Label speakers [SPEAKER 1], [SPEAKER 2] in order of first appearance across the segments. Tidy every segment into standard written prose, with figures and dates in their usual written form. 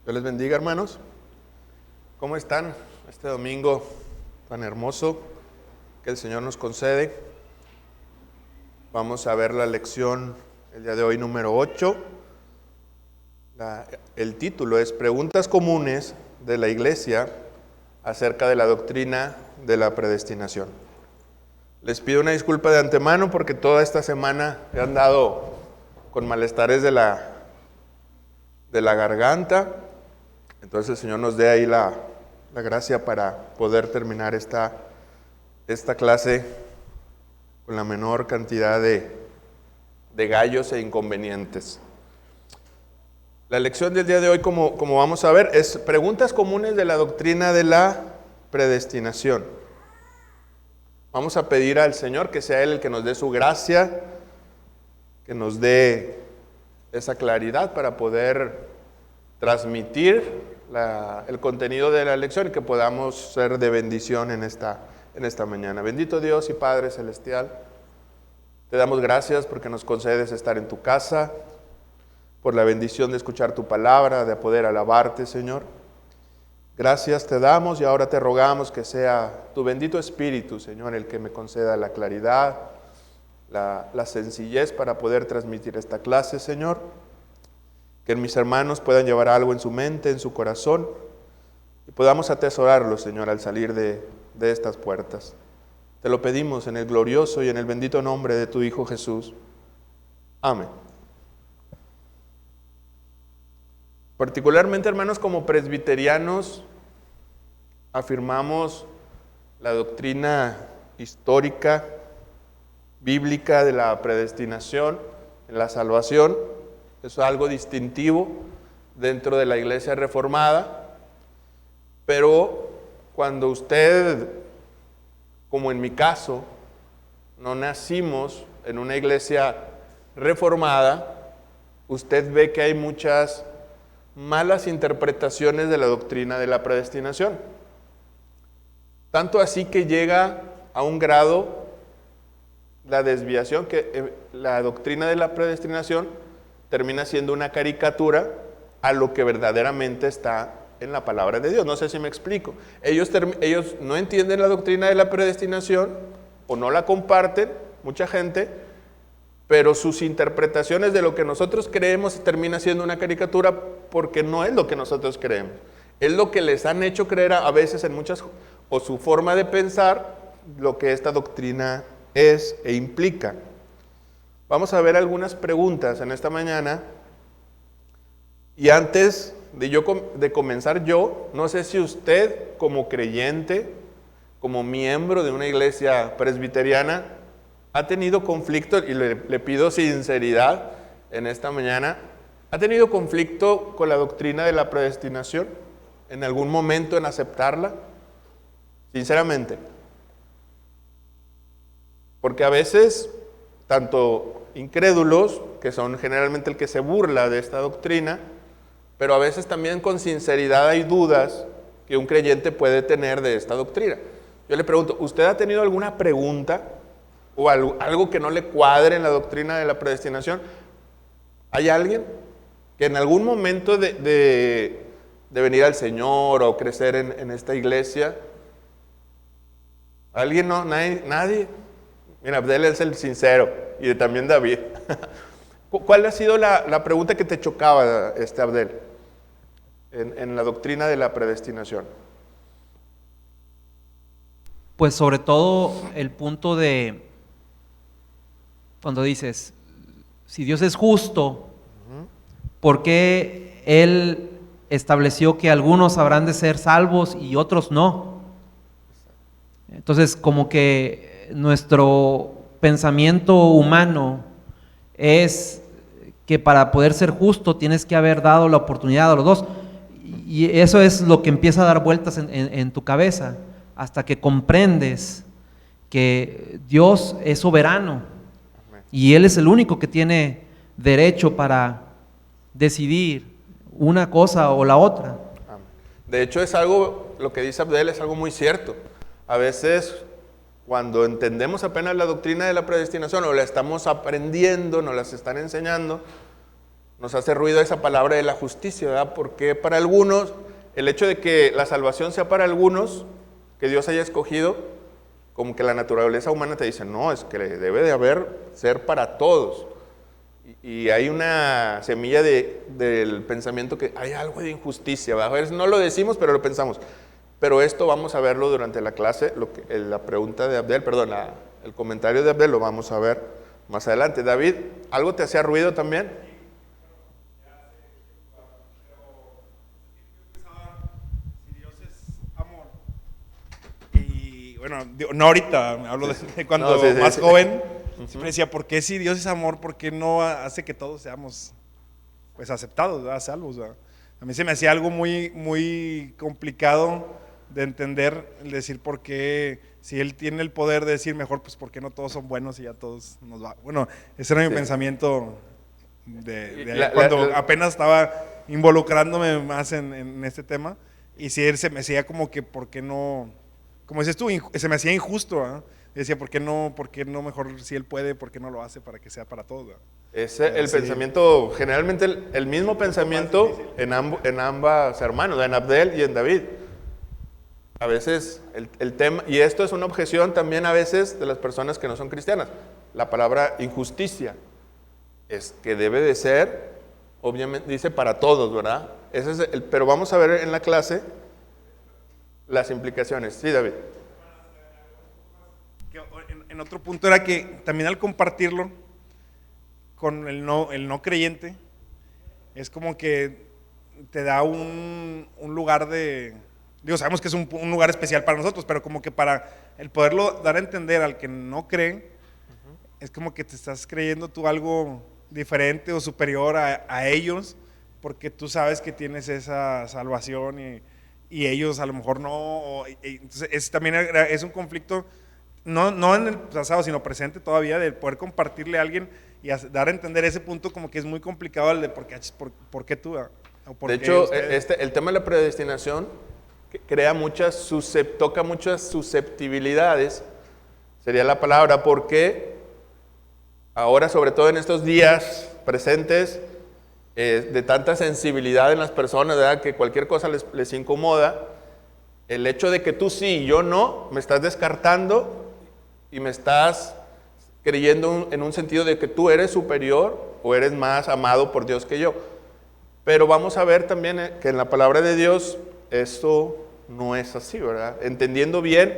[SPEAKER 1] Dios les bendiga, hermanos. ¿Cómo están este domingo tan hermoso que el Señor nos concede? Vamos a ver la lección el día de hoy número 8. El título es Preguntas comunes de la Iglesia acerca de la doctrina de la predestinación. Les pido una disculpa de antemano porque toda esta semana he andado con malestares de la garganta. Entonces el Señor nos dé ahí la gracia para poder terminar esta clase con la menor cantidad de gallos e inconvenientes. La lección del día de hoy, como vamos a ver, es preguntas comunes de la doctrina de la predestinación. Vamos a pedir al Señor que sea Él el que nos dé su gracia, que nos dé esa claridad para poder transmitir el contenido de la lección y que podamos ser de bendición en esta mañana. Bendito Dios y Padre Celestial, te damos gracias porque nos concedes estar en tu casa, por la bendición de escuchar tu palabra, de poder alabarte, Señor. Gracias te damos y ahora te rogamos que sea tu bendito Espíritu, Señor, el que me conceda la claridad, la sencillez para poder transmitir esta clase, Señor. Que mis hermanos puedan llevar algo en su mente, en su corazón, y podamos atesorarlo, Señor, al salir de estas puertas. Te lo pedimos en el glorioso y en el bendito nombre de tu Hijo Jesús. Amén. Particularmente, hermanos, como presbiterianos, afirmamos la doctrina histórica, bíblica de la predestinación en la salvación. Eso es algo distintivo dentro de la Iglesia Reformada, pero cuando usted, como en mi caso, no nacimos en una iglesia reformada, usted ve que hay muchas malas interpretaciones de la doctrina de la predestinación. Tanto así que llega a un grado la desviación que la doctrina de la predestinación termina siendo una caricatura a lo que verdaderamente está en la palabra de Dios. No sé si me explico. Ellos no entienden la doctrina de la predestinación o no la comparten, mucha gente, pero sus interpretaciones de lo que nosotros creemos termina siendo una caricatura porque no es lo que nosotros creemos. Es lo que les han hecho creer a veces o su forma de pensar, lo que esta doctrina es e implica. Vamos a ver algunas preguntas en esta mañana. Y antes de comenzar yo, no sé si usted como creyente, como miembro de una iglesia presbiteriana, ha tenido conflicto, y le pido sinceridad en esta mañana, ¿ha tenido conflicto con la doctrina de la predestinación? ¿En algún momento en aceptarla? Sinceramente. Porque a veces, tanto incrédulos, que son generalmente el que se burla de esta doctrina, pero a veces también con sinceridad hay dudas que un creyente puede tener de esta doctrina. Yo le pregunto, ¿usted ha tenido alguna pregunta o algo que no le cuadre en la doctrina de la predestinación? ¿Hay alguien que en algún momento de venir al Señor o crecer en esta iglesia? ¿Alguien no? ¿Nadie? Mira, Abdel es el sincero y también David. ¿Cuál ha sido la pregunta que te chocaba, Abdel, en la doctrina de la predestinación?
[SPEAKER 2] Pues sobre todo el punto de cuando dices, si Dios es justo, ¿por qué Él estableció que algunos habrán de ser salvos y otros no? Entonces, como que nuestro pensamiento humano es que para poder ser justo tienes que haber dado la oportunidad a los dos, y eso es lo que empieza a dar vueltas en tu cabeza hasta que comprendes que Dios es soberano y Él es el único que tiene derecho para decidir una cosa o la otra.
[SPEAKER 1] De hecho, lo que dice Abdel es algo muy cierto. A veces, cuando entendemos apenas la doctrina de la predestinación o la estamos aprendiendo, nos las están enseñando, nos hace ruido esa palabra de la justicia, ¿verdad? Porque para algunos, el hecho de que la salvación sea para algunos, que Dios haya escogido, como que la naturaleza humana te dice, no, es que debe de haber ser para todos. Y hay una semilla del pensamiento que hay algo de injusticia, ¿verdad? A veces no lo decimos, pero lo pensamos. Pero esto vamos a verlo durante la clase, la pregunta de Abdel, perdón, el comentario de Abdel lo vamos a ver más adelante. David, ¿algo te hacía ruido también?
[SPEAKER 3] Si Dios es amor, y bueno, no ahorita, me hablo de cuando
[SPEAKER 1] No, sí,
[SPEAKER 3] más
[SPEAKER 1] sí.
[SPEAKER 3] joven, siempre decía, ¿por qué si Dios es amor, por qué no hace que todos seamos pues aceptados, ¿verdad? Salvos, ¿verdad? A mí se me hacía algo muy, muy complicado de entender, el decir por qué, si Él tiene el poder de decir mejor, pues por qué no todos son buenos y ya todos nos va. Bueno, ese era mi pensamiento cuando apenas estaba involucrándome más en este tema, y si Él se me hacía como que, ¿por qué no? Como dices tú, se me hacía injusto, ¿verdad? Decía, ¿por qué no mejor si Él puede, por qué no lo hace para que sea para todos, ¿verdad?
[SPEAKER 1] El pensamiento, generalmente el mismo pensamiento en ambas hermanos, en Abdel y en David. A veces el tema, y esto es una objeción también a veces de las personas que no son cristianas, la palabra injusticia, es que debe de ser, obviamente dice para todos, ¿verdad? Pero vamos a ver en la clase las implicaciones. Sí, David.
[SPEAKER 3] En otro punto era que también al compartirlo con el no creyente, es como que te da un lugar de, digo, sabemos que es un lugar especial para nosotros, pero como que para el poderlo dar a entender al que no cree, es como que te estás creyendo tú algo diferente o superior a ellos, porque tú sabes que tienes esa salvación y ellos a lo mejor no. Entonces también es un conflicto, no en el pasado, sino presente todavía, de poder compartirle a alguien y dar a entender ese punto, como que es muy complicado el de por qué tú.
[SPEAKER 1] De hecho, el tema de la predestinación toca muchas susceptibilidades, sería la palabra, porque ahora, sobre todo en estos días presentes, de tanta sensibilidad en las personas, ¿verdad? Que cualquier cosa les incomoda, el hecho de que tú sí y yo no, me estás descartando y me estás creyendo en un sentido de que tú eres superior o eres más amado por Dios que yo. Pero vamos a ver también que en la palabra de Dios esto no es así, ¿verdad? Entendiendo bien,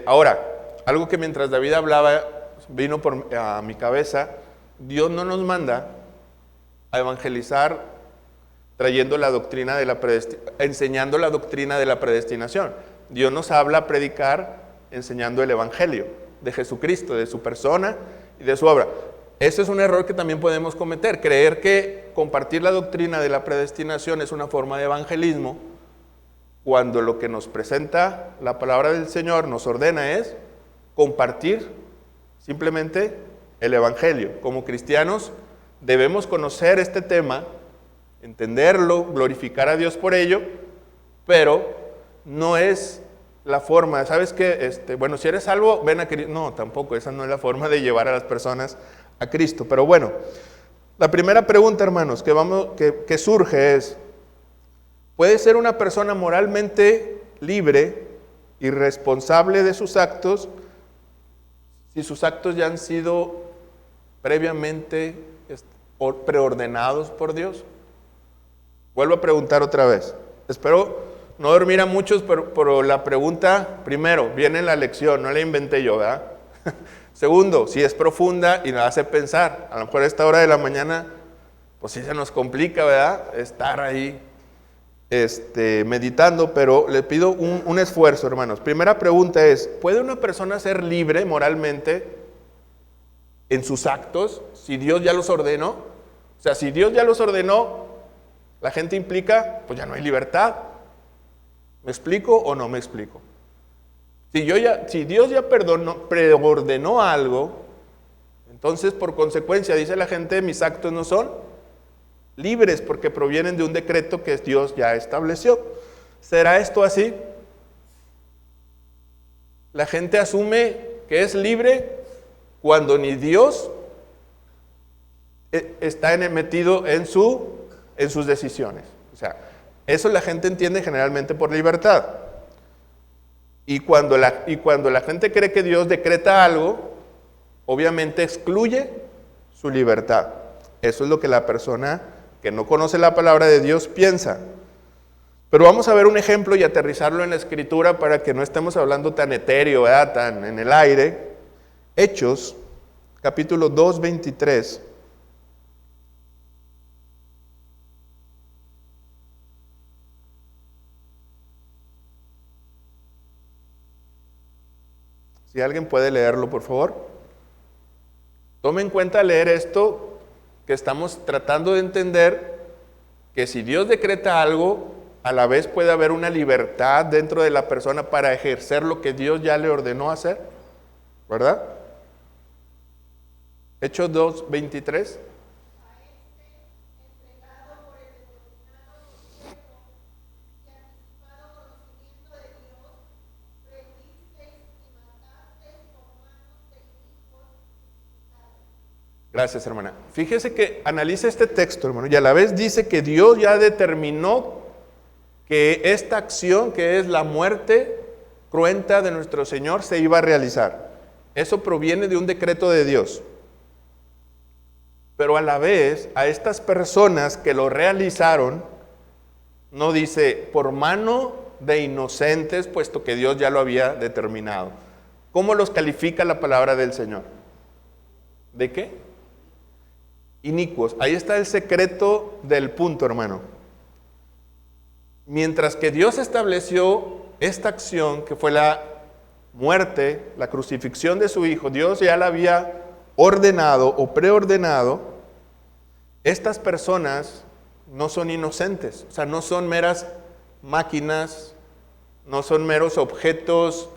[SPEAKER 1] ahora, algo que mientras David hablaba vino a mi cabeza, Dios no nos manda a evangelizar trayendo la doctrina de enseñando la doctrina de la predestinación. Dios nos habla a predicar enseñando el evangelio de Jesucristo, de su persona y de su obra. Ese es un error que también podemos cometer, creer que compartir la doctrina de la predestinación es una forma de evangelismo, cuando lo que nos presenta la palabra del Señor, nos ordena es compartir simplemente el evangelio. Como cristianos debemos conocer este tema, entenderlo, glorificar a Dios por ello, pero no es la forma, ¿sabes qué? Bueno, si eres salvo, ven a Cristo. No, tampoco, esa no es la forma de llevar a las personas a Cristo. Pero bueno, la primera pregunta, hermanos, que surge es, ¿puede ser una persona moralmente libre y responsable de sus actos si sus actos ya han sido previamente preordenados por Dios? Vuelvo a preguntar otra vez. Espero no dormir a muchos, pero la pregunta, primero, viene en la lección, no la inventé yo, ¿verdad? Segundo, si es profunda y nos hace pensar. A lo mejor a esta hora de la mañana, pues sí se nos complica, ¿verdad? Estar ahí meditando, pero le pido un esfuerzo, hermanos. Primera pregunta es, ¿puede una persona ser libre moralmente en sus actos si Dios ya los ordenó? O sea, si Dios ya los ordenó, la gente implica, pues ya no hay libertad. ¿Me explico o no me explico? Si Dios ya preordenó algo, entonces por consecuencia, dice la gente, mis actos no son libres porque provienen de un decreto que Dios ya estableció. ¿Será esto así? La gente asume que es libre cuando ni Dios está metido en sus decisiones. O sea, eso la gente entiende generalmente por libertad. Y cuando la gente cree que Dios decreta algo, obviamente excluye su libertad. Eso es lo que la persona que no conoce la palabra de Dios piensa. Pero vamos a ver un ejemplo y aterrizarlo en la Escritura para que no estemos hablando tan etéreo, ¿verdad? Tan en el aire. Hechos, capítulo 2, 23. Si alguien puede leerlo, por favor. Tome en cuenta leer esto, que estamos tratando de entender que si Dios decreta algo, a la vez puede haber una libertad dentro de la persona para ejercer lo que Dios ya le ordenó hacer, ¿verdad? Hechos 2, 23. Gracias, hermana. Fíjese que analiza este texto, hermano, y a la vez dice que Dios ya determinó que esta acción, que es la muerte cruenta de nuestro Señor, se iba a realizar. Eso proviene de un decreto de Dios. Pero a la vez, a estas personas que lo realizaron, no dice por mano de inocentes, puesto que Dios ya lo había determinado. ¿Cómo los califica la palabra del Señor? ¿De qué? Inicuos. Ahí está el secreto del punto, hermano. Mientras que Dios estableció esta acción, que fue la muerte, la crucifixión de su Hijo, Dios ya la había ordenado o preordenado. Estas personas no son inocentes, o sea, no son meras máquinas, no son meros objetos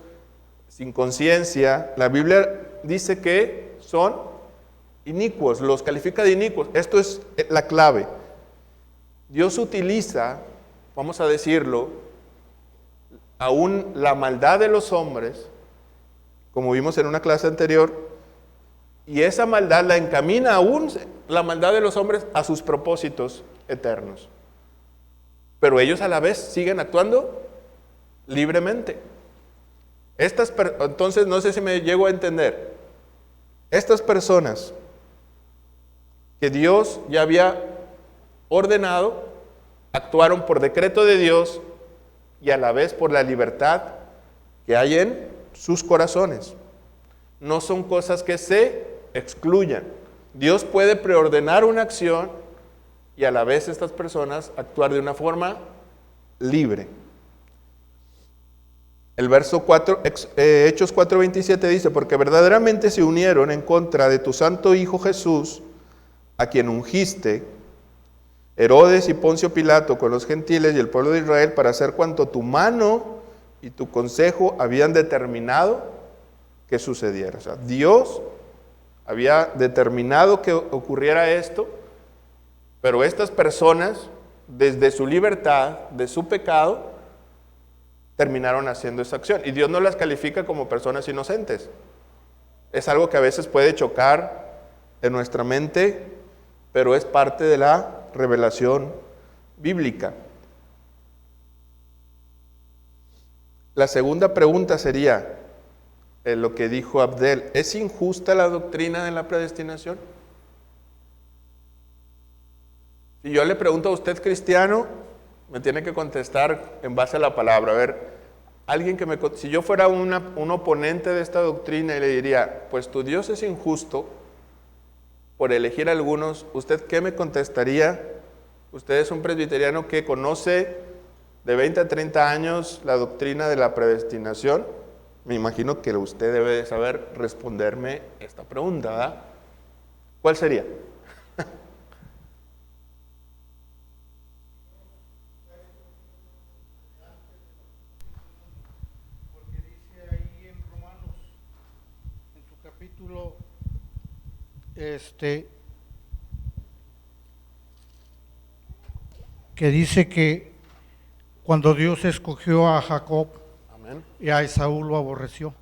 [SPEAKER 1] sin conciencia. La Biblia dice que son inicuos, los califica de inicuos. Esto es la clave. Dios utiliza, vamos a decirlo, aún la maldad de los hombres, como vimos en una clase anterior, y esa maldad la encamina aún la maldad de los hombres a sus propósitos eternos. Pero ellos a la vez siguen actuando libremente. Entonces, no sé si me llego a entender. Estas personas que Dios ya había ordenado, actuaron por decreto de Dios y a la vez por la libertad que hay en sus corazones. No son cosas que se excluyan. Dios puede preordenar una acción y a la vez estas personas actuar de una forma libre. El verso 4, Hechos 4:27 dice, porque verdaderamente se unieron en contra de tu santo Hijo Jesús, a quien ungiste, Herodes y Poncio Pilato con los gentiles y el pueblo de Israel, para hacer cuanto tu mano y tu consejo habían determinado que sucediera. O sea, Dios había determinado que ocurriera esto, pero estas personas, desde su libertad, de su pecado, terminaron haciendo esa acción. Y Dios no las califica como personas inocentes. Es algo que a veces puede chocar en nuestra mente, pero es parte de la revelación bíblica. La segunda pregunta sería, lo que dijo Abdel, ¿es injusta la doctrina de la predestinación? Si yo le pregunto a usted, cristiano, me tiene que contestar en base a la palabra. A ver, si yo fuera un oponente de esta doctrina y le diría, pues tu Dios es injusto por elegir a algunos, ¿usted qué me contestaría? Usted es un presbiteriano que conoce de 20 a 30 años la doctrina de la predestinación. Me imagino que usted debe de saber responderme esta pregunta, ¿verdad? ¿Cuál sería?
[SPEAKER 4] Porque dice ahí en Romanos, en su capítulo, que dice que cuando Dios escogió a Jacob,
[SPEAKER 1] Amén.
[SPEAKER 4] y a Esaú lo aborreció,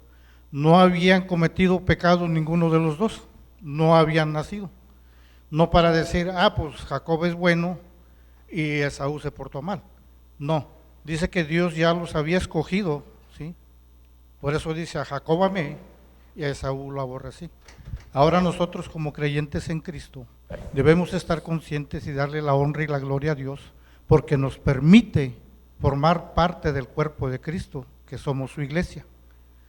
[SPEAKER 4] no habían cometido pecado ninguno de los dos, no habían nacido. No para decir, pues Jacob es bueno y Esaú se portó mal. No, dice que Dios ya los había escogido, ¿sí? Por eso dice, a Jacob amé y a Esaú lo aborrecí. Ahora nosotros como creyentes en Cristo debemos estar conscientes y darle la honra y la gloria a Dios, porque nos permite formar parte del cuerpo de Cristo, que somos su iglesia.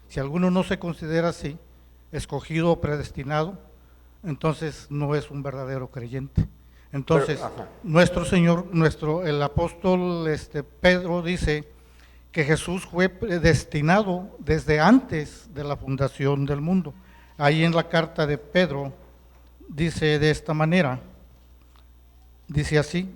[SPEAKER 4] Si alguno no se considera así, escogido o predestinado, entonces no es un verdadero creyente. Entonces, nuestro Señor, el apóstol Pedro dice que Jesús fue predestinado desde antes de la fundación del mundo. Ahí en la carta de Pedro dice de esta manera, dice así,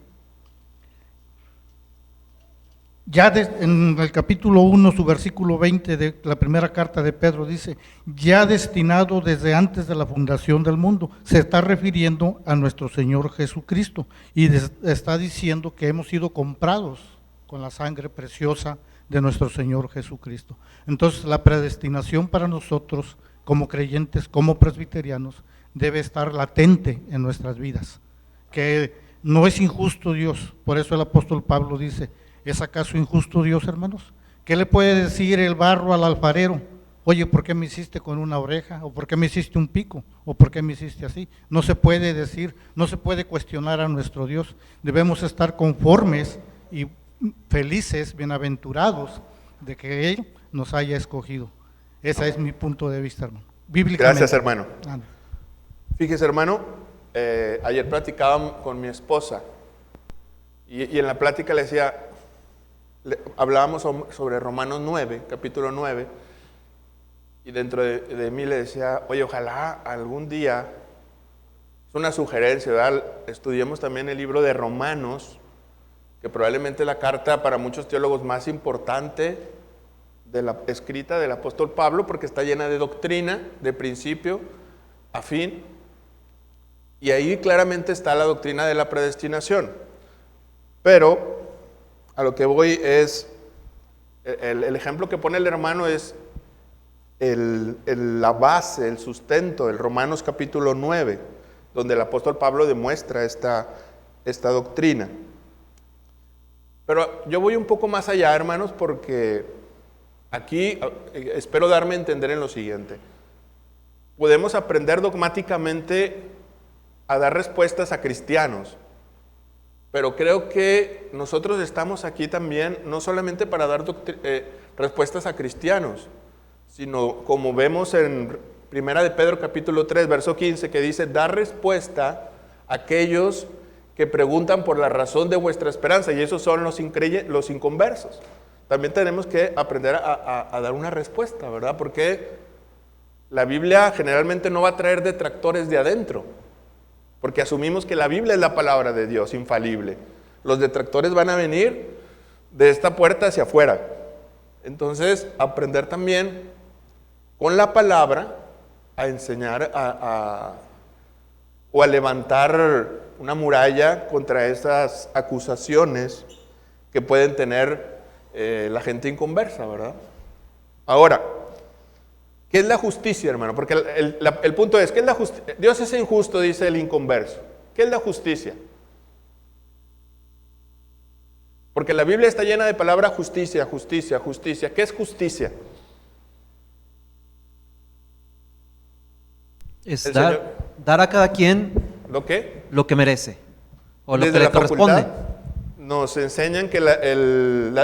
[SPEAKER 4] en el capítulo 1, su versículo 20 de la primera carta de Pedro dice, ya destinado desde antes de la fundación del mundo, se está refiriendo a nuestro Señor Jesucristo y está diciendo que hemos sido comprados con la sangre preciosa de nuestro Señor Jesucristo. Entonces la predestinación para nosotros como creyentes, como presbiterianos, debe estar latente en nuestras vidas, que no es injusto Dios. Por eso el apóstol Pablo dice, ¿es acaso injusto Dios, hermanos? ¿Qué le puede decir el barro al alfarero? Oye, ¿por qué me hiciste con una oreja? ¿O por qué me hiciste un pico? ¿O por qué me hiciste así? No se puede decir, no se puede cuestionar a nuestro Dios. Debemos estar conformes y felices, bienaventurados de que Él nos haya escogido. Ese es mi punto de vista, hermano. Bíblicamente.
[SPEAKER 1] Gracias, hermano. Fíjese, hermano, ayer platicaba con mi esposa y en la plática le decía, hablábamos sobre Romanos 9, capítulo 9, y dentro de mí le decía, oye, ojalá algún día, es una sugerencia, ¿verdad? Estudiemos también el libro de Romanos, que probablemente es la carta para muchos teólogos más importante escrita del apóstol Pablo, porque está llena de doctrina, de principio a fin, y ahí claramente está la doctrina de la predestinación. Pero a lo que voy es, el ejemplo que pone el hermano es la base, el sustento del Romanos capítulo 9, donde el apóstol Pablo demuestra esta doctrina. Pero yo voy un poco más allá, hermanos, porque aquí espero darme a entender en lo siguiente. Podemos aprender dogmáticamente a dar respuestas a cristianos, pero creo que nosotros estamos aquí también no solamente para dar respuestas a cristianos, sino como vemos en Primera de Pedro capítulo 3, verso 15, que dice, dar respuesta a aquellos que preguntan por la razón de vuestra esperanza, y esos son los inconversos. También tenemos que aprender a dar una respuesta, ¿verdad? Porque la Biblia generalmente no va a traer detractores de adentro, porque asumimos que la Biblia es la palabra de Dios, infalible. Los detractores van a venir de esta puerta hacia afuera. Entonces, aprender también con la palabra a enseñar o a levantar una muralla contra esas acusaciones que pueden tener la gente inconversa, ¿verdad? Ahora, ¿qué es la justicia, hermano? Porque el punto es, ¿qué es la justicia? Dios es injusto, dice el inconverso. ¿Qué es la justicia? Porque la Biblia está llena de palabra justicia, justicia, justicia. ¿Qué es justicia?
[SPEAKER 2] Es dar a cada quien
[SPEAKER 1] ¿lo qué?
[SPEAKER 2] Lo que merece o lo
[SPEAKER 1] Desde
[SPEAKER 2] que le
[SPEAKER 1] la
[SPEAKER 2] corresponde.
[SPEAKER 1] facultad nos enseñan que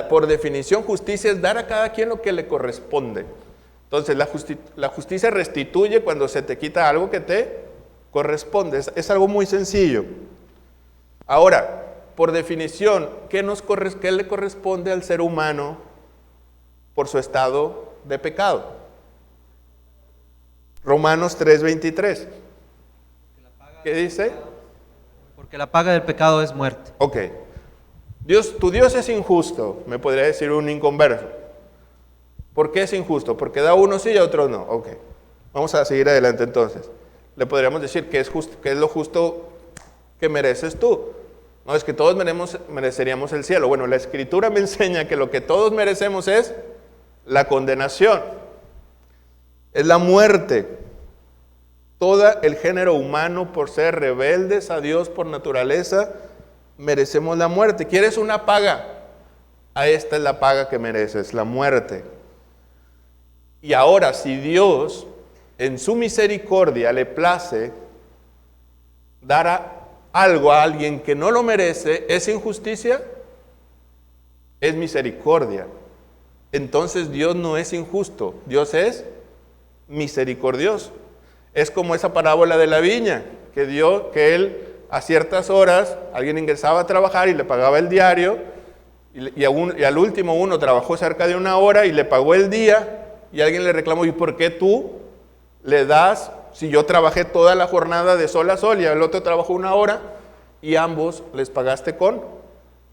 [SPEAKER 1] por definición justicia es dar a cada quien lo que le corresponde. Entonces la justicia restituye cuando se te quita algo que te corresponde. Es algo muy sencillo. Ahora, por definición, ¿qué le corresponde al ser humano por su estado de pecado? Romanos 3:23. ¿Qué dice?
[SPEAKER 2] Porque la paga del pecado es muerte.
[SPEAKER 1] Ok. Tu Dios es injusto, me podría decir un inconverso. ¿Por qué es injusto? Porque da a unos sí y a otros no. Ok. Vamos a seguir adelante entonces. Le podríamos decir qué es lo justo que mereces tú. No, es que todos mereceríamos el cielo. Bueno, la Escritura me enseña que lo que todos merecemos es la condenación. Es la muerte. todo el género humano, por ser rebeldes a Dios por naturaleza, merecemos la muerte. ¿Quieres una paga? Esta es la paga que mereces, la muerte. Y ahora, si Dios en su misericordia le place dar algo a alguien que no lo merece, ¿es injusticia? Es misericordia. Entonces Dios no es injusto, Dios es misericordioso. Es como esa parábola de la viña, que él a ciertas horas, alguien ingresaba a trabajar y le pagaba el diario, y al último uno trabajó cerca de una hora y le pagó el día, y alguien le reclamó, ¿y por qué tú le das, si yo trabajé toda la jornada de sol a sol y el otro trabajó una hora, y ambos les pagaste con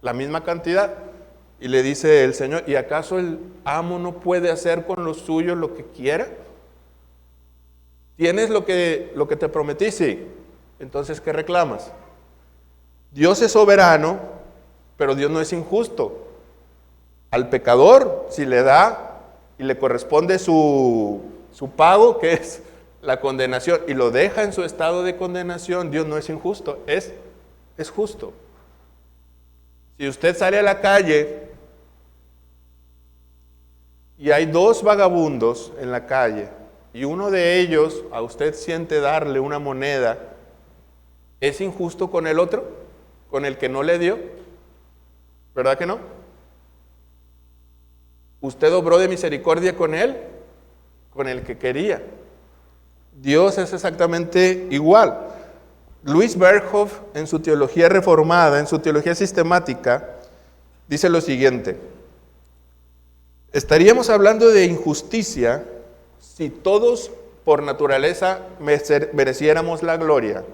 [SPEAKER 1] la misma cantidad? Y le dice el Señor, ¿y acaso el amo no puede hacer con los suyos lo que quiera? ¿Tienes lo que te prometí? Sí. Entonces, ¿qué reclamas? Dios es soberano, pero Dios no es injusto. Al pecador, si le da y le corresponde su pago, que es la condenación, y lo deja en su estado de condenación, Dios no es injusto, es justo. Si usted sale a la calle y hay dos vagabundos en la calle, y uno de ellos a usted siente darle una moneda, ¿es injusto con el otro? ¿Con el que no le dio? ¿Verdad que no? Usted obró de misericordia con él, con el que quería. Dios es exactamente igual. Luis Berkhoff, en su teología reformada, en su teología sistemática, dice lo siguiente: estaríamos hablando de injusticia si todos por naturaleza mereciéramos la gloria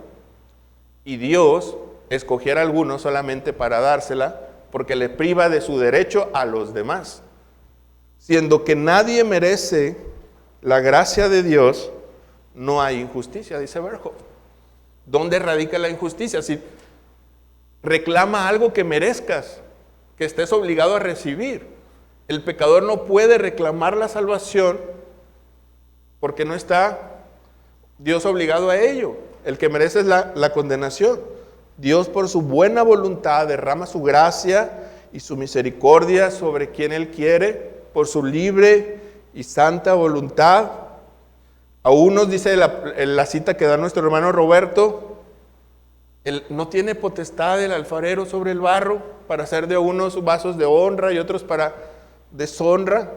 [SPEAKER 1] y Dios escogiera a algunos solamente para dársela porque le priva de su derecho a los demás. Siendo que nadie merece la gracia de Dios, no hay injusticia, dice Berkhoff. ¿Dónde radica la injusticia? Si reclama algo que merezcas, que estés obligado a recibir. El pecador no puede reclamar la salvación porque no está Dios obligado a ello. El que merece es la condenación. Dios, por su buena voluntad, derrama su gracia y su misericordia sobre quien Él quiere, por su libre y santa voluntad. A unos, dice la cita que da nuestro hermano Roberto, no tiene potestad el alfarero sobre el barro para hacer de unos vasos de honra y otros para deshonra.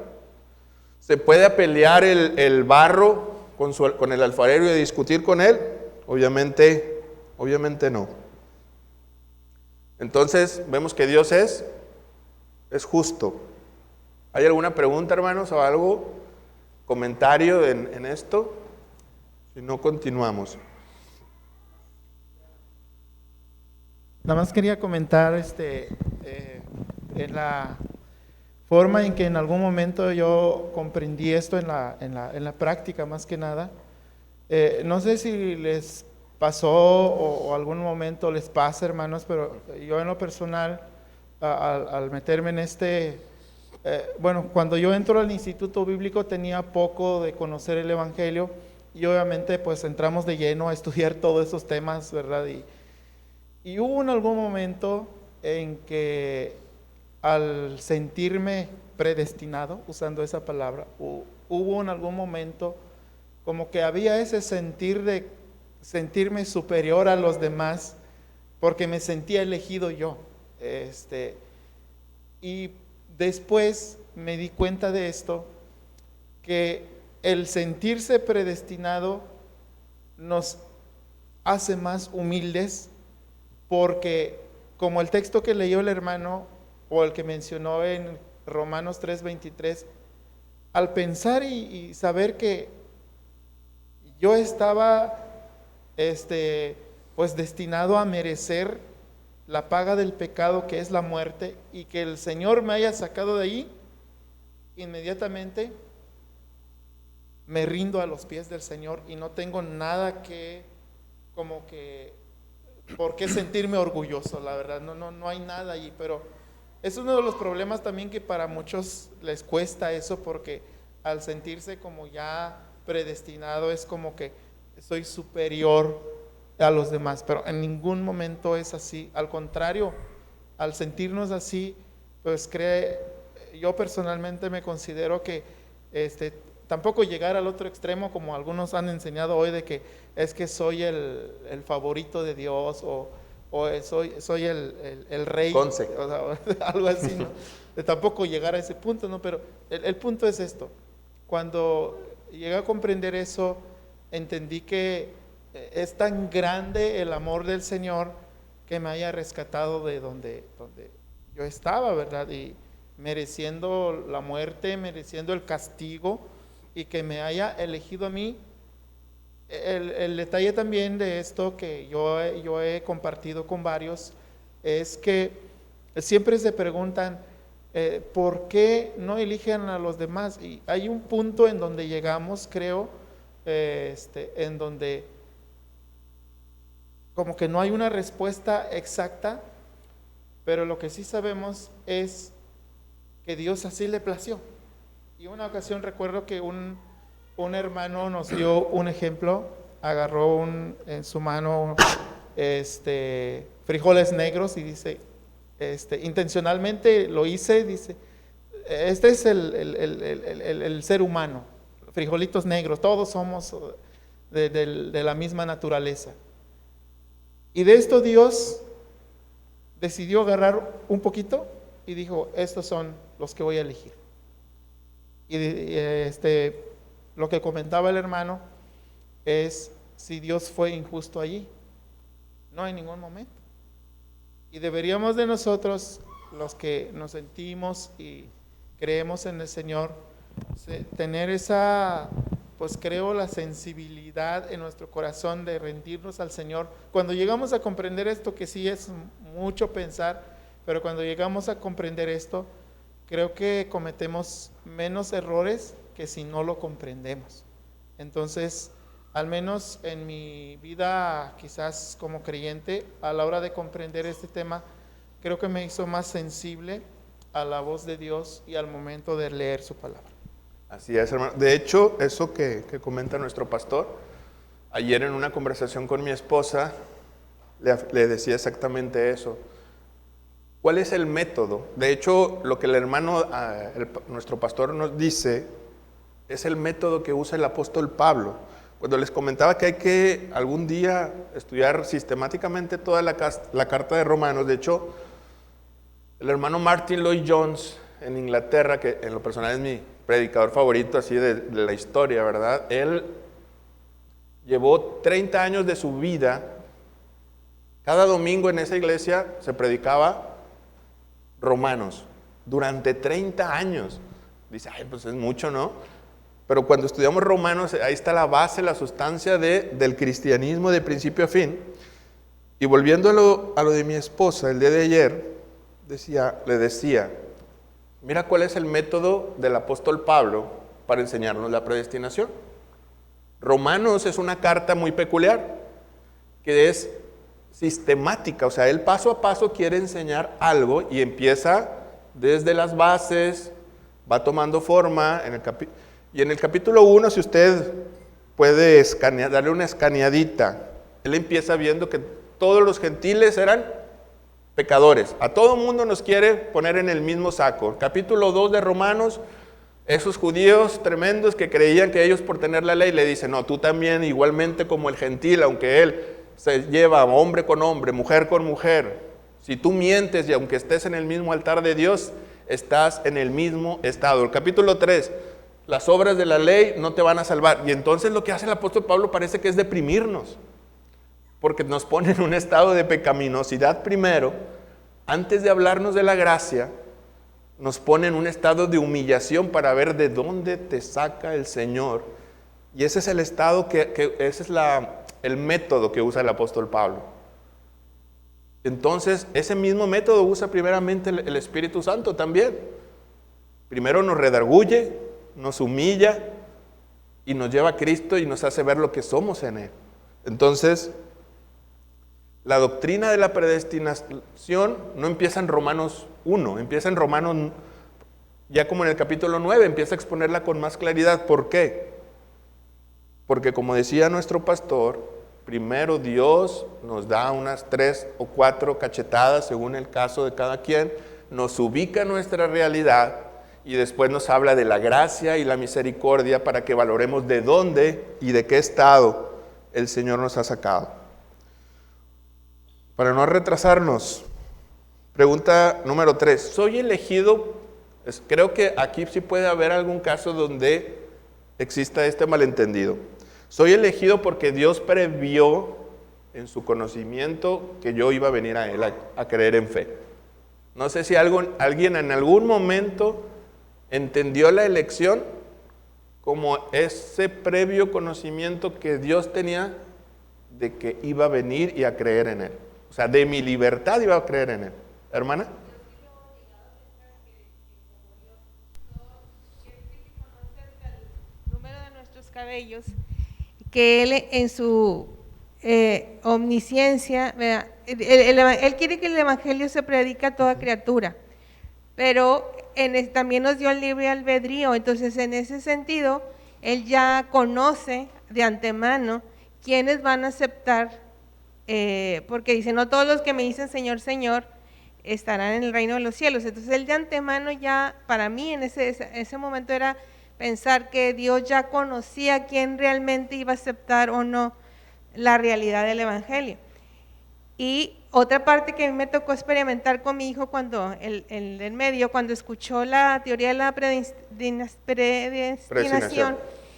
[SPEAKER 1] ¿Se puede pelear el barro con el alfarero y discutir con él? Obviamente no. Entonces vemos que Dios es justo. ¿Hay alguna pregunta, hermanos, o algo, comentario en esto? Si no, continuamos.
[SPEAKER 5] Nada más quería comentar en la forma en que en algún momento yo comprendí esto en la práctica, más que nada. No sé si les pasó o algún momento les pasa, hermanos, pero yo en lo personal, al meterme en cuando yo entro al Instituto Bíblico tenía poco de conocer el Evangelio y obviamente pues entramos de lleno a estudiar todos esos temas, ¿verdad? Y hubo en algún momento en que al sentirme predestinado, usando esa palabra, hubo en algún momento como que había ese sentir de sentirme superior a los demás porque me sentía elegido yo. Y después me di cuenta de esto, que el sentirse predestinado nos hace más humildes, porque como el texto que leyó el hermano o el que mencionó en Romanos 3:23, al pensar y saber que yo estaba pues destinado a merecer la paga del pecado, que es la muerte, y que el Señor me haya sacado de ahí, inmediatamente me rindo a los pies del Señor y no tengo nada por qué sentirme orgulloso, la verdad, no hay nada allí, pero es uno de los problemas también que para muchos les cuesta eso, porque al sentirse como ya predestinado es como que soy superior a los demás, pero en ningún momento es así. Al contrario, al sentirnos así, pues yo personalmente me considero que tampoco llegar al otro extremo como algunos han enseñado hoy, de que es que soy el favorito de Dios o soy el rey,
[SPEAKER 1] Conce.
[SPEAKER 5] o sea, algo así, ¿no? De tampoco llegar a ese punto, ¿no? Pero el punto es esto: cuando llegué a comprender eso, entendí que es tan grande el amor del Señor que me haya rescatado de donde yo estaba, ¿verdad? Y mereciendo la muerte, mereciendo el castigo, y que me haya elegido a mí. El detalle también de esto que yo he compartido con varios es que siempre se preguntan ¿por qué no eligen a los demás? Y hay un punto en donde llegamos, creo, en donde como que no hay una respuesta exacta, pero lo que sí sabemos es que Dios así le plació. Y una ocasión recuerdo que un hermano nos dio un ejemplo, agarró en su mano frijoles negros y dice, intencionalmente lo hice, dice, este es el ser humano, frijolitos negros, todos somos de la misma naturaleza. Y de esto Dios decidió agarrar un poquito y dijo, estos son los que voy a elegir. Y lo que comentaba el hermano es si Dios fue injusto allí. No en ningún momento. Y deberíamos de nosotros, los que nos sentimos y creemos en el Señor, tener esa, pues creo, la sensibilidad en nuestro corazón de rendirnos al Señor. Cuando llegamos a comprender esto, que sí es mucho pensar, pero cuando llegamos a comprender esto, creo que cometemos menos errores que si no lo comprendemos. Entonces, al menos en mi vida, quizás como creyente, a la hora de comprender este tema, creo que me hizo más sensible a la voz de Dios y al momento de leer su palabra.
[SPEAKER 1] Así es, hermano. De hecho, eso que comenta nuestro pastor, ayer en una conversación con mi esposa, le decía exactamente eso. ¿Cuál es el método? De hecho, lo que el hermano, nuestro pastor nos dice, es el método que usa el apóstol Pablo. Cuando les comentaba que hay que algún día estudiar sistemáticamente toda la carta de Romanos, de hecho, el hermano Martin Lloyd-Jones en Inglaterra, que en lo personal es mi predicador favorito así de la historia, ¿verdad? Él llevó 30 años de su vida, cada domingo en esa iglesia se predicaba Romanos, durante 30 años. Dice, ay, pues es mucho, ¿no? Pero cuando estudiamos Romanos, ahí está la base, la sustancia del cristianismo de principio a fin. Y volviendo a lo de mi esposa, el día de ayer, le decía, mira cuál es el método del apóstol Pablo para enseñarnos la predestinación. Romanos es una carta muy peculiar, que es sistemática, o sea, él paso a paso quiere enseñar algo y empieza desde las bases, va tomando forma, y en el capítulo 1, si usted puede darle una escaneadita, él empieza viendo que todos los gentiles eran pecadores, a todo mundo nos quiere poner en el mismo saco. Capítulo 2 de Romanos, esos judíos tremendos que creían que ellos por tener la ley le dicen, no, tú también igualmente como el gentil, aunque él se lleva hombre con hombre, mujer con mujer, si tú mientes y aunque estés en el mismo altar de Dios, estás en el mismo estado. El capítulo 3, las obras de la ley no te van a salvar. Y entonces lo que hace el apóstol Pablo parece que es deprimirnos, porque nos pone en un estado de pecaminosidad primero, antes de hablarnos de la gracia, nos pone en un estado de humillación para ver de dónde te saca el Señor. Y ese es el estado ese es el método que usa el apóstol Pablo. Entonces, ese mismo método usa primeramente el Espíritu Santo también. Primero nos redarguye, nos humilla y nos lleva a Cristo y nos hace ver lo que somos en Él. Entonces, la doctrina de la predestinación no empieza en Romanos 1, empieza en Romanos, ya como en el capítulo 9, empieza a exponerla con más claridad. ¿Por qué? Porque como decía nuestro pastor, primero Dios nos da unas 3 o 4 cachetadas, según el caso de cada quien, nos ubica en nuestra realidad y después nos habla de la gracia y la misericordia para que valoremos de dónde y de qué estado el Señor nos ha sacado. Para no retrasarnos, pregunta número 3. ¿Soy elegido? Creo que aquí sí puede haber algún caso donde exista este malentendido. ¿Soy elegido porque Dios previó en su conocimiento que yo iba a venir a Él a creer en fe? No sé si alguien en algún momento entendió la elección como ese previo conocimiento que Dios tenía de que iba a venir y a creer en Él. O sea, de mi libertad iba a creer en Él. ¿Hermana?
[SPEAKER 6] Número de nuestros cabellos, que Él en su omnisciencia, ¿verdad? Él quiere que el Evangelio se predique a toda criatura, pero también nos dio el libre albedrío. Entonces, en ese sentido, Él ya conoce de antemano quiénes van a aceptar, porque dice, no todos los que me dicen Señor, Señor, estarán en el reino de los cielos. Entonces, Él de antemano ya, para mí en ese momento era pensar que Dios ya conocía quién realmente iba a aceptar o no la realidad del Evangelio. Y otra parte que a mí me tocó experimentar con mi hijo cuando, el del medio, cuando escuchó la teoría de la predestinación,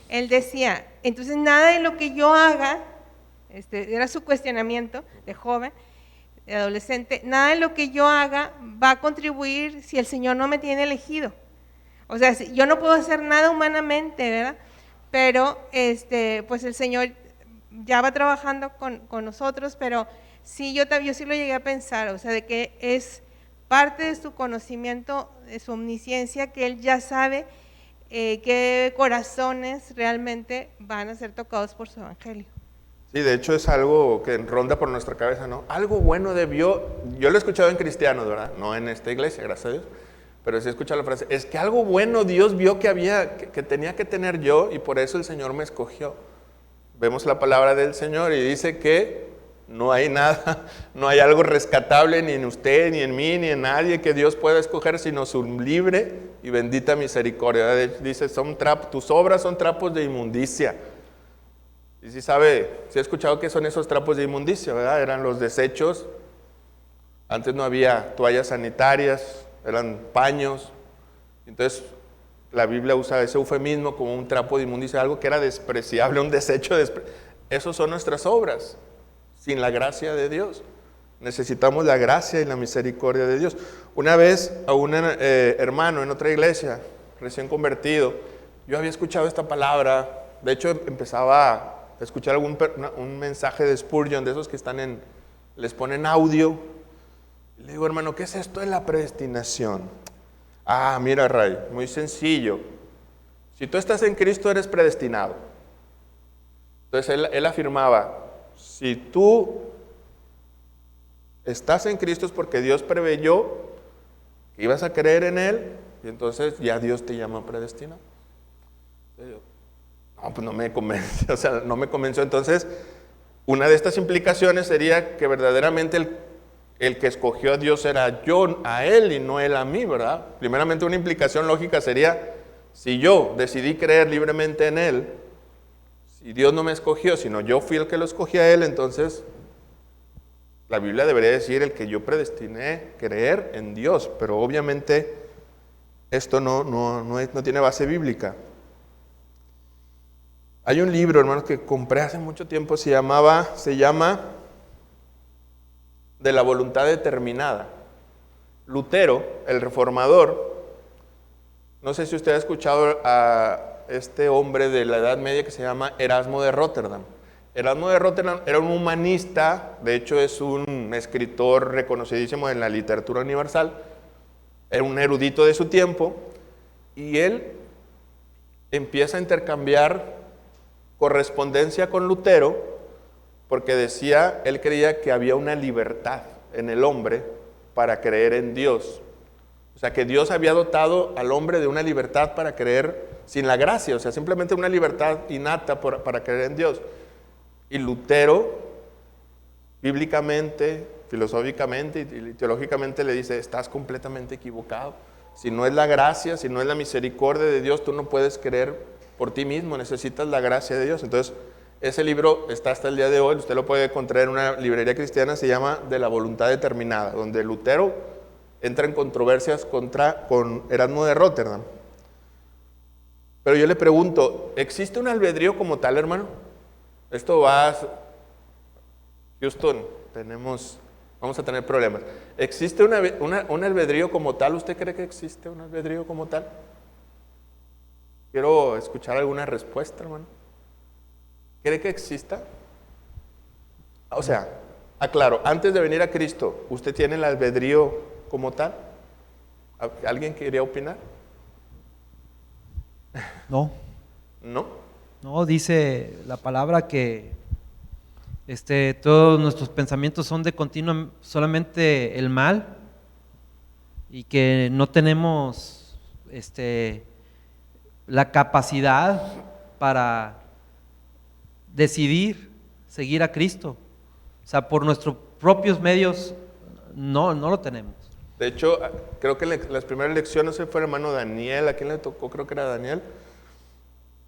[SPEAKER 6] él decía, entonces nada de lo que yo haga, era su cuestionamiento de joven, de adolescente, nada de lo que yo haga va a contribuir si el Señor no me tiene elegido. O sea, yo no puedo hacer nada humanamente, ¿verdad? Pero pues el Señor ya va trabajando con nosotros, pero sí, yo sí lo llegué a pensar, o sea, de que es parte de su conocimiento, de su omnisciencia, que Él ya sabe qué corazones realmente van a ser tocados por su Evangelio.
[SPEAKER 1] Sí, de hecho es algo que ronda por nuestra cabeza, ¿no? Algo bueno debió, yo lo he escuchado en cristianos, ¿verdad? No en esta iglesia, gracias a Dios. Pero sí he escuchado la frase, es que algo bueno Dios vio que tenía que tener yo y por eso el Señor me escogió. Vemos la palabra del Señor y dice que no hay nada, no hay algo rescatable ni en usted, ni en mí, ni en nadie que Dios pueda escoger, sino su libre y bendita misericordia. Dice, tus obras son trapos de inmundicia. Y si sabe, si ha escuchado qué son esos trapos de inmundicia, ¿verdad? Eran los desechos. Antes no había toallas sanitarias, eran paños. Entonces la Biblia usa ese eufemismo como un trapo de inmundicia, algo que era despreciable, un desecho. Esos son nuestras obras, sin la gracia de Dios. Necesitamos la gracia y la misericordia de Dios. Una vez a un hermano en otra iglesia, recién convertido, yo había escuchado esta palabra. De hecho empezaba a escuchar un mensaje de Spurgeon, de esos que les ponen audio. Y le digo, hermano, ¿qué es esto de la predestinación? Ah, mira, Ray, muy sencillo. Si tú estás en Cristo, eres predestinado. Entonces él afirmaba, si tú estás en Cristo es porque Dios preveyó que ibas a creer en Él y entonces ya Dios te llamó predestinado. Entonces yo, no, pues no me convence, o sea, no me convenció. Entonces, una de estas implicaciones sería que verdaderamente el que escogió a Dios era yo a Él y no Él a mí, ¿verdad? Primeramente, una implicación lógica sería, si yo decidí creer libremente en Él, si Dios no me escogió, sino yo fui el que lo escogí a Él, entonces la Biblia debería decir el que yo predestiné creer en Dios, pero obviamente esto no tiene base bíblica. Hay un libro, hermanos, que compré hace mucho tiempo, se llama De la voluntad determinada. Lutero, el reformador, no sé si usted ha escuchado a este hombre de la Edad Media que se llama Erasmo de Róterdam. Erasmo de Róterdam era un humanista, de hecho es un escritor reconocidísimo en la literatura universal, era un erudito de su tiempo, y él empieza a intercambiar correspondencia con Lutero, porque él creía que había una libertad en el hombre para creer en Dios. O sea, que Dios había dotado al hombre de una libertad para creer sin la gracia, o sea, simplemente una libertad innata para creer en Dios. Y Lutero, bíblicamente, filosóficamente y teológicamente le dice, estás completamente equivocado. Si no es la gracia, si no es la misericordia de Dios, tú no puedes creer por ti mismo, necesitas la gracia de Dios. Entonces, ese libro está hasta el día de hoy, usted lo puede encontrar en una librería cristiana, se llama De la voluntad determinada, donde Lutero entra en controversias con Erasmo de Róterdam. Pero yo le pregunto, ¿existe un albedrío como tal, hermano? Esto va a Houston, vamos a tener problemas. ¿Existe un albedrío como tal? ¿Usted cree que existe un albedrío como tal? Quiero escuchar alguna respuesta, hermano. ¿Cree que exista? O sea, aclaro, antes de venir a Cristo, ¿usted tiene el albedrío como tal? ¿Alguien quería opinar?
[SPEAKER 2] No.
[SPEAKER 1] ¿No?
[SPEAKER 2] No, dice la palabra que todos nuestros pensamientos son de continuo solamente el mal y que no tenemos la capacidad para decidir seguir a Cristo. O sea, por nuestros propios medios no lo tenemos.
[SPEAKER 1] De hecho, creo que las primeras lecciones fue el hermano Daniel, ¿a quién le tocó? Creo que era Daniel,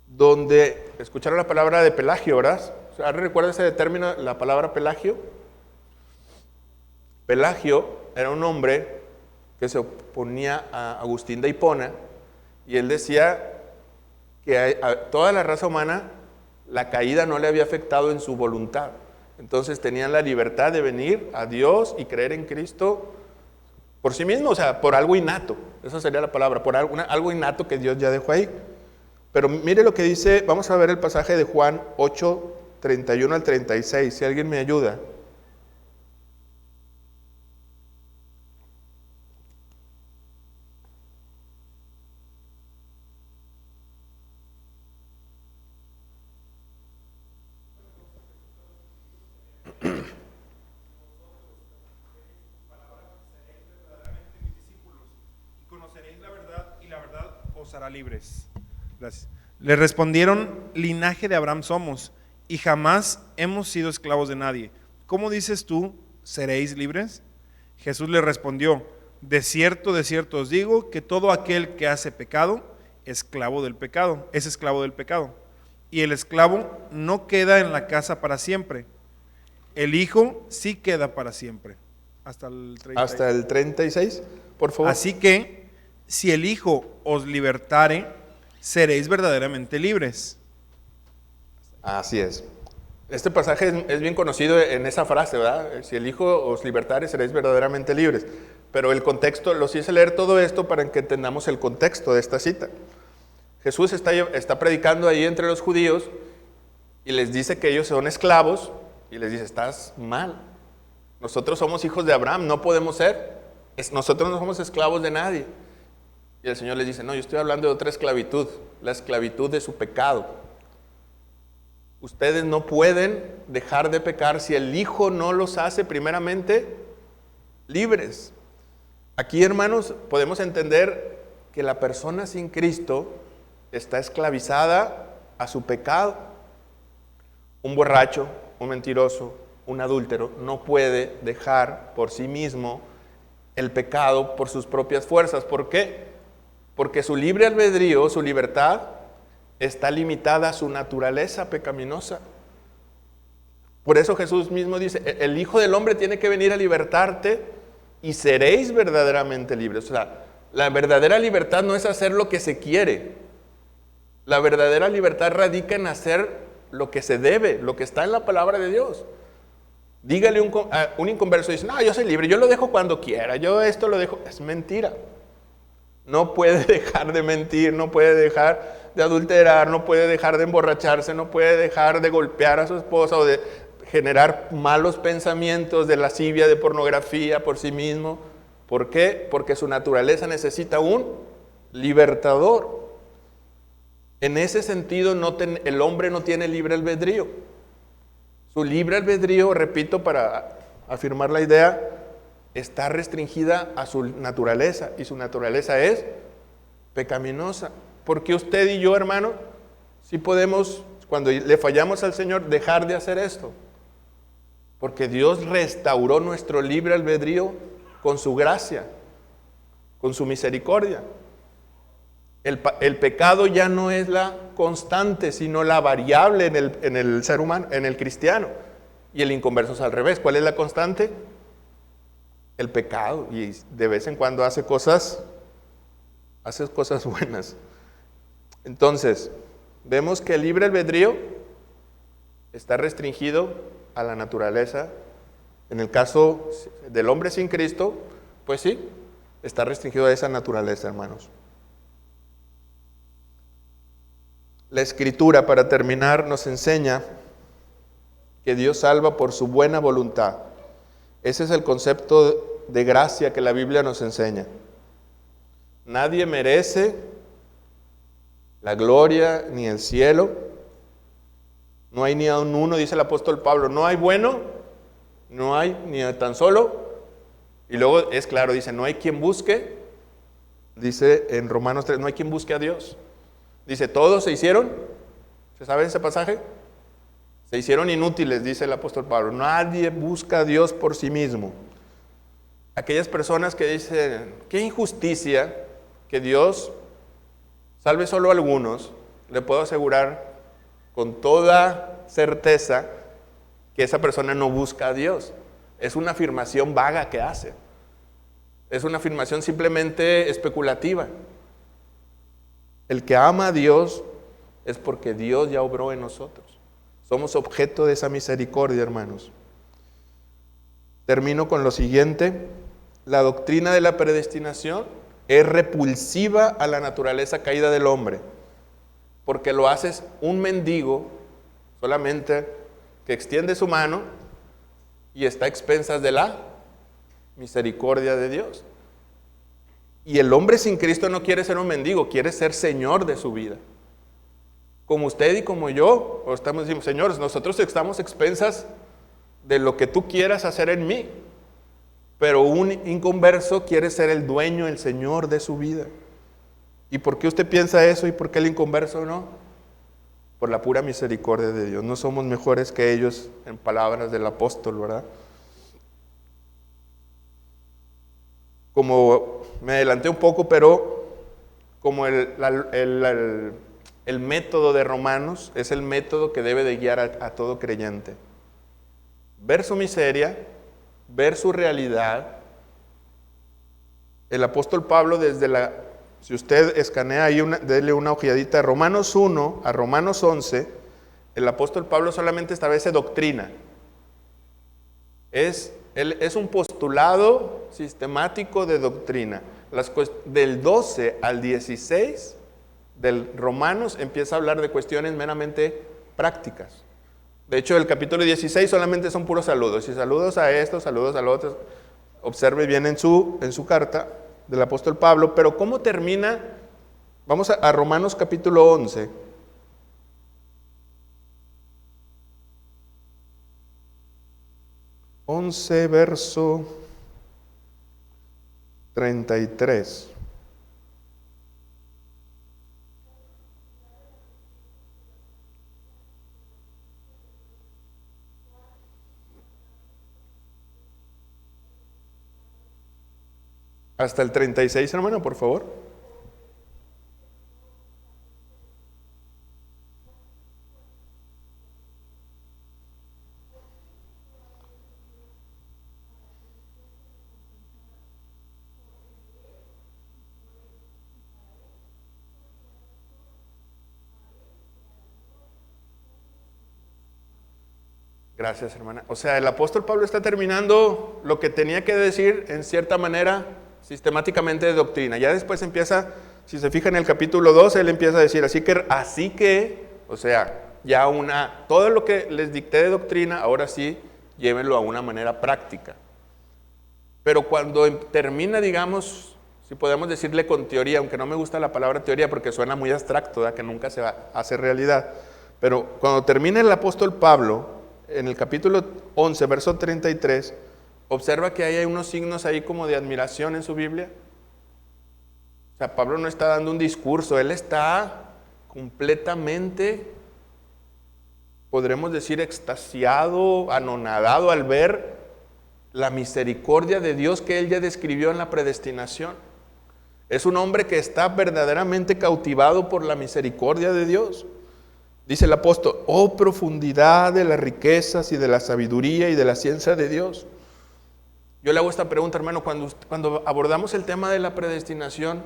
[SPEAKER 1] donde escucharon la palabra de Pelagio, ¿verdad? O sea, ¿recuerda ese término, la palabra Pelagio? Pelagio era un hombre que se oponía a Agustín de Hipona y él decía que a toda la raza humana la caída no le había afectado en su voluntad. Entonces tenían la libertad de venir a Dios y creer en Cristo por sí mismo, o sea, por algo innato. Esa sería la palabra, por algo innato que Dios ya dejó ahí. Pero mire lo que dice, vamos a ver el pasaje de Juan 8, 31 al 36, si alguien me ayuda.
[SPEAKER 3] Conoceréis la verdad y la verdad os hará libres. Gracias. Le respondieron, linaje de Abraham somos y jamás hemos sido esclavos de nadie. ¿Cómo dices tú, seréis libres? Jesús le respondió, de cierto os digo que todo aquel que hace pecado, es esclavo del pecado. Y el esclavo no queda en la casa para siempre. El Hijo sí queda para siempre. Hasta el
[SPEAKER 1] 36, por favor.
[SPEAKER 3] Así que, si el Hijo os libertare, seréis verdaderamente libres.
[SPEAKER 1] Así es. Este pasaje es bien conocido en esa frase, ¿verdad? Si el Hijo os libertare, seréis verdaderamente libres. Pero el contexto, los hice leer todo esto para que entendamos el contexto de esta cita. Jesús está predicando ahí entre los judíos y les dice que ellos son esclavos y les dice, estás mal. Nosotros somos hijos de Abraham, no podemos ser. Nosotros no somos esclavos de nadie. Y el Señor les dice, no, yo estoy hablando de otra esclavitud, la esclavitud de su pecado. Ustedes no pueden dejar de pecar si el Hijo no los hace primeramente libres. Aquí, hermanos, podemos entender que la persona sin Cristo está esclavizada a su pecado. Un borracho, un mentiroso, un adúltero no puede dejar por sí mismo el pecado por sus propias fuerzas. ¿Por qué? Porque su libre albedrío, su libertad, está limitada a su naturaleza pecaminosa. Por eso Jesús mismo dice, el Hijo del Hombre tiene que venir a libertarte y seréis verdaderamente libres. O sea, la verdadera libertad no es hacer lo que se quiere. La verdadera libertad radica en hacer lo que se debe, lo que está en la palabra de Dios. Dígale a un inconverso, dice, no, yo soy libre, yo lo dejo cuando quiera, yo esto lo dejo. Es mentira. No puede dejar de mentir, no puede dejar de adulterar, no puede dejar de emborracharse, no puede dejar de golpear a su esposa o de generar malos pensamientos de lascivia, de pornografía por sí mismo. ¿Por qué? Porque su naturaleza necesita un libertador. En ese sentido, el hombre no tiene libre albedrío. Su libre albedrío, repito, para afirmar la idea, está restringida a su naturaleza, y su naturaleza es pecaminosa. Porque usted y yo, hermano, sí podemos, cuando le fallamos al Señor, dejar de hacer esto. Porque Dios restauró nuestro libre albedrío con su gracia, con su misericordia. El pecado ya no es la constante, sino la variable en el ser humano, en el cristiano. Y el inconverso es al revés. ¿Cuál es la constante? El pecado. Y de vez en cuando hace cosas buenas. Entonces, vemos que el libre albedrío está restringido a la naturaleza. En el caso del hombre sin Cristo, pues sí, está restringido a esa naturaleza, hermanos. La Escritura, para terminar, nos enseña que Dios salva por su buena voluntad. Ese es el concepto de gracia que la Biblia nos enseña. Nadie merece la gloria ni el cielo. No hay ni a un uno, dice el apóstol Pablo. No hay bueno, no hay ni a tan solo. Y luego es claro, dice, no hay quien busque. Dice en Romanos 3, no hay quien busque a Dios. Dice, todos se hicieron, ¿se sabe ese pasaje? Se hicieron inútiles, dice el apóstol Pablo. Nadie busca a Dios por sí mismo. Aquellas personas que dicen, qué injusticia que Dios salve solo a algunos, le puedo asegurar con toda certeza que esa persona no busca a Dios. Es una afirmación vaga que hace. Es una afirmación simplemente especulativa. El que ama a Dios es porque Dios ya obró en nosotros. Somos objeto de esa misericordia, hermanos. Termino con lo siguiente. La doctrina de la predestinación es repulsiva a la naturaleza caída del hombre, porque lo haces un mendigo solamente que extiende su mano y está a expensas de la misericordia de Dios. Y el hombre sin Cristo no quiere ser un mendigo, quiere ser señor de su vida. Como usted y como yo, estamos diciendo, señores, nosotros estamos expensas de lo que tú quieras hacer en mí. Pero un inconverso quiere ser el dueño, el señor de su vida. ¿Y por qué usted piensa eso y por qué el inconverso no? Por la pura misericordia de Dios. No somos mejores que ellos, en palabras del apóstol, ¿verdad? Como me adelanté un poco, pero como el método de Romanos es el método que debe de guiar a todo creyente. Ver su miseria, ver su realidad. El apóstol Pablo si usted escanea ahí, dele una ojeadita a Romanos 1 a Romanos 11, el apóstol Pablo solamente establece doctrina. Es un postulado sistemático de doctrina. Del 12 al 16 del Romanos empieza a hablar de cuestiones meramente prácticas. De hecho, el capítulo 16 solamente son puros saludos. Y saludos a esto, saludos al otro. Observe bien en su carta del apóstol Pablo. Pero ¿cómo termina? Vamos a Romanos capítulo 11. Verso 33. Hasta el 36, hermano, por favor. Gracias, hermana. O sea, el apóstol Pablo está terminando lo que tenía que decir en cierta manera sistemáticamente de doctrina. Ya después empieza, si se fija en el capítulo 12, él empieza a decir, así que, o sea, ya todo lo que les dicté de doctrina, ahora sí, llévenlo a una manera práctica. Pero cuando termina, digamos, si podemos decirle con teoría, aunque no me gusta la palabra teoría porque suena muy abstracto, ¿verdad? Que nunca se va a hacer realidad, pero cuando termina el apóstol Pablo, en el capítulo 11, verso 33, Observa que hay unos signos ahí como de admiración en su Biblia. O sea, Pablo no está dando un discurso, él está completamente, podremos decir, extasiado, anonadado al ver la misericordia de Dios que él ya describió en la predestinación. Es un hombre que está verdaderamente cautivado por la misericordia de Dios. Dice el apóstol: oh profundidad de las riquezas y de la sabiduría y de la ciencia de Dios. Yo le hago esta pregunta, hermano, cuando abordamos el tema de la predestinación,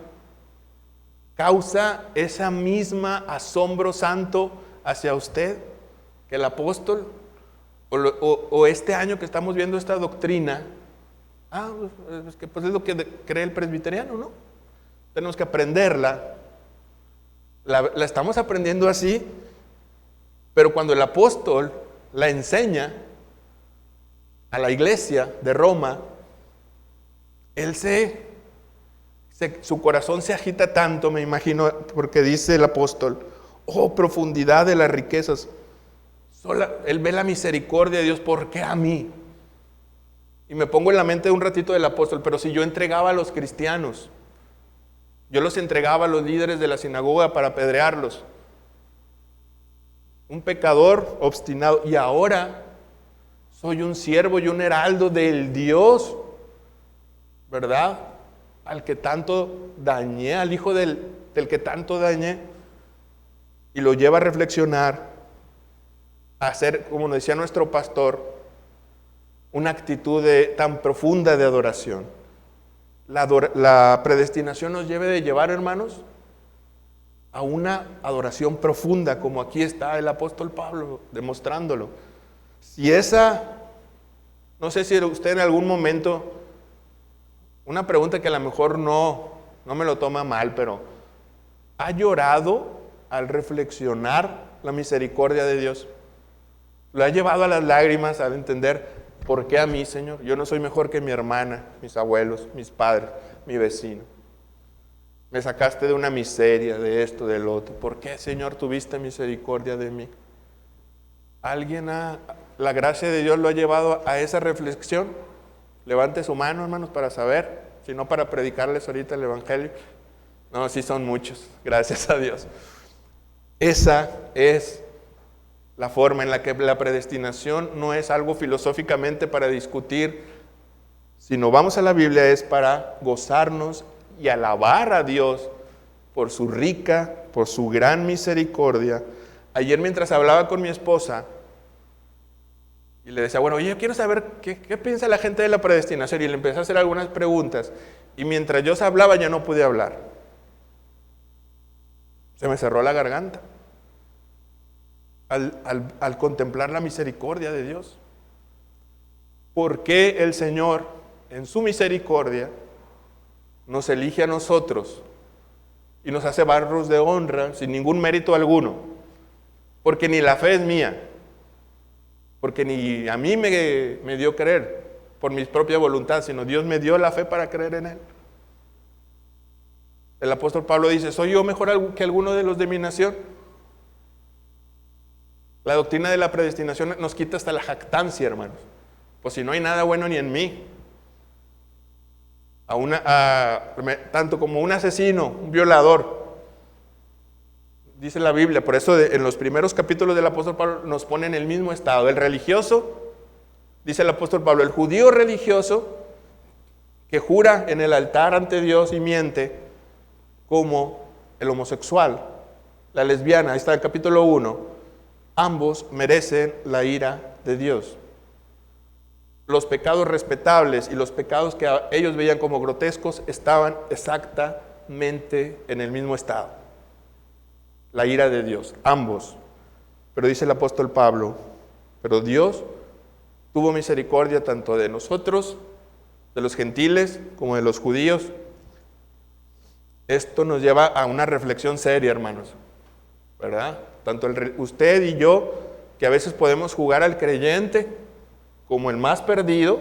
[SPEAKER 1] ¿causa esa misma asombro santo hacia usted que el apóstol? O este año que estamos viendo esta doctrina, pues es lo que cree el presbiteriano, ¿no? Tenemos que aprenderla, la estamos aprendiendo así, pero cuando el apóstol la enseña a la iglesia de Roma, él su corazón se agita tanto, me imagino, porque dice el apóstol: oh profundidad de las riquezas. Él ve la misericordia de Dios. ¿Por qué a mí? Y me pongo en la mente un ratito del apóstol: pero si yo entregaba a los cristianos, yo los entregaba a los líderes de la sinagoga para apedrearlos, un pecador obstinado, y ahora soy un siervo y un heraldo del Dios, ¿verdad?, al que tanto dañé, al hijo del que tanto dañé. Y lo lleva a reflexionar, a hacer, como nos decía nuestro pastor, una actitud tan profunda de adoración. La predestinación nos debe de llevar, hermanos, a una adoración profunda, como aquí está el apóstol Pablo demostrándolo. No sé si usted en algún momento, una pregunta que a lo mejor no me lo toma mal, pero ¿ha llorado al reflexionar la misericordia de Dios? ¿Lo ha llevado a las lágrimas al entender: ¿por qué a mí, Señor? Yo no soy mejor que mi hermana, mis abuelos, mis padres, mi vecino. Me sacaste de una miseria, de esto, del otro. ¿Por qué, Señor, tuviste misericordia de mí? La gracia de Dios lo ha llevado a esa reflexión? Levante su mano, hermanos, para saber, si no para predicarles ahorita el Evangelio. No, sí son muchos, gracias a Dios. Esa es la forma en la que la predestinación no es algo filosóficamente para discutir, sino vamos a la Biblia, es para gozarnos y alabar a Dios por su rica, por su gran misericordia. Ayer mientras hablaba con mi esposa y le decía: bueno, oye, quiero saber qué piensa la gente de la predestinación, y le empecé a hacer algunas preguntas, y mientras yo hablaba ya no pude hablar. Se me cerró la garganta al contemplar la misericordia de Dios. ¿Por qué el Señor, en su misericordia, nos elige a nosotros y nos hace vasos de honra sin ningún mérito alguno? Porque ni la fe es mía, porque ni a mí me dio creer por mi propia voluntad, sino Dios me dio la fe para creer en Él. El apóstol Pablo dice: ¿soy yo mejor que alguno de los de mi nación? La doctrina de la predestinación nos quita hasta la jactancia, hermanos. Pues si no hay nada bueno ni en mí. Tanto como un asesino, un violador. Dice la Biblia, por eso en los primeros capítulos del apóstol Pablo nos pone en el mismo estado. El religioso, dice el apóstol Pablo, el judío religioso que jura en el altar ante Dios y miente, como el homosexual, la lesbiana, ahí está el capítulo 1, ambos merecen la ira de Dios. Los pecados respetables y los pecados que ellos veían como grotescos estaban exactamente en el mismo estado. La ira de Dios, ambos. Pero dice el apóstol Pablo, pero Dios tuvo misericordia tanto de nosotros, de los gentiles, como de los judíos. Esto nos lleva a una reflexión seria, hermanos, ¿verdad? Tanto usted y yo, que a veces podemos jugar al creyente como el más perdido,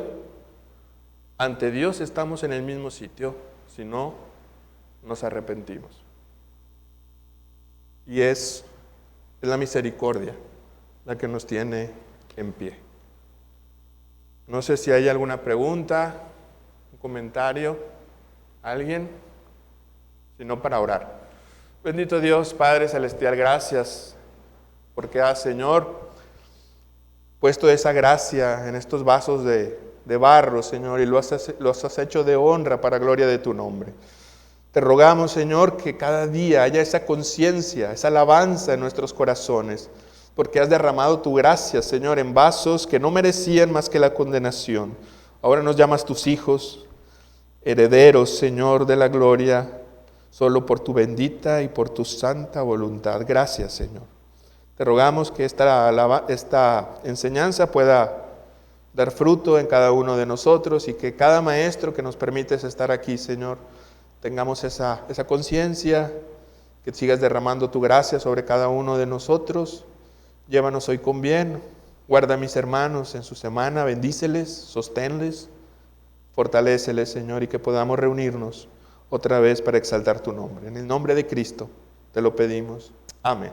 [SPEAKER 1] ante Dios estamos en el mismo sitio, si no nos arrepentimos. Y es la misericordia la que nos tiene en pie. No sé si hay alguna pregunta, un comentario, alguien, si no, para orar. Bendito Dios, Padre Celestial, gracias porque has, Señor, puesto esa gracia en estos vasos de barro, Señor, y los has hecho de honra para gloria de tu nombre. Te rogamos, Señor, que cada día haya esa conciencia, esa alabanza en nuestros corazones, porque has derramado tu gracia, Señor, en vasos que no merecían más que la condenación. Ahora nos llamas tus hijos, herederos, Señor, de la gloria, solo por tu bendita y por tu santa voluntad. Gracias, Señor. Te rogamos que esta enseñanza pueda dar fruto en cada uno de nosotros y que cada maestro que nos permites estar aquí, Señor, tengamos esa conciencia, que sigas derramando tu gracia sobre cada uno de nosotros. Llévanos hoy con bien, guarda a mis hermanos en su semana, bendíceles, sosténles, fortaléceles, Señor, y que podamos reunirnos otra vez para exaltar tu nombre. En el nombre de Cristo te lo pedimos. Amén.